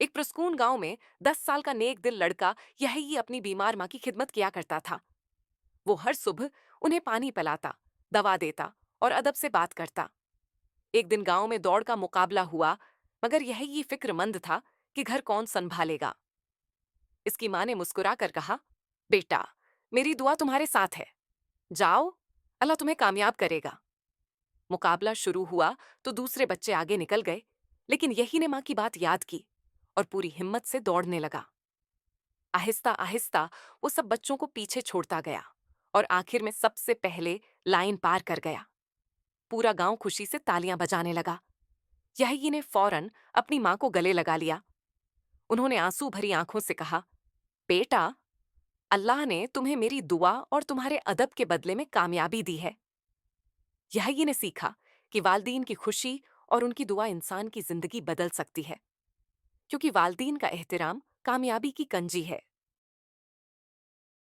ایک پرسکون گاؤں میں 10 سال کا نیک دل لڑکا یہی اپنی بیمار ماں کی خدمت کیا کرتا تھا۔ وہ ہر صبح انہیں پانی پلاتا، دوا دیتا اور ادب سے بات کرتا۔ ایک دن گاؤں میں دوڑ کا مقابلہ ہوا، مگر یہی فکر مند تھا کہ گھر کون سنبھالے گا۔ اس کی ماں نے مسکرا کر کہا، بیٹا، میری دعا تمہارے ساتھ ہے، جاؤ، اللہ تمہیں کامیاب کرے گا۔ مقابلہ شروع ہوا تو دوسرے بچے آگے نکل گئے، لیکن یہی نے ماں کی بات یاد کی اور پوری ہمت سے دوڑنے لگا۔ آہستہ آہستہ وہ سب بچوں کو پیچھے چھوڑتا گیا اور آخر میں سب سے پہلے لائن پار کر گیا۔ پورا گاؤں خوشی سے تالیاں بجانے لگا۔ یحیی نے فوراً اپنی ماں کو گلے لگا لیا۔ انہوں نے آنسو بھری آنکھوں سے کہا، بیٹا، اللہ نے تمہیں میری دعا اور تمہارے ادب کے بدلے میں کامیابی دی ہے۔ یحیی نے سیکھا کہ والدین کی خوشی اور ان کی دعا انسان کی زندگی بدل سکتی ہے، کیونکہ والدین کا احترام کامیابی کی کنجی ہے۔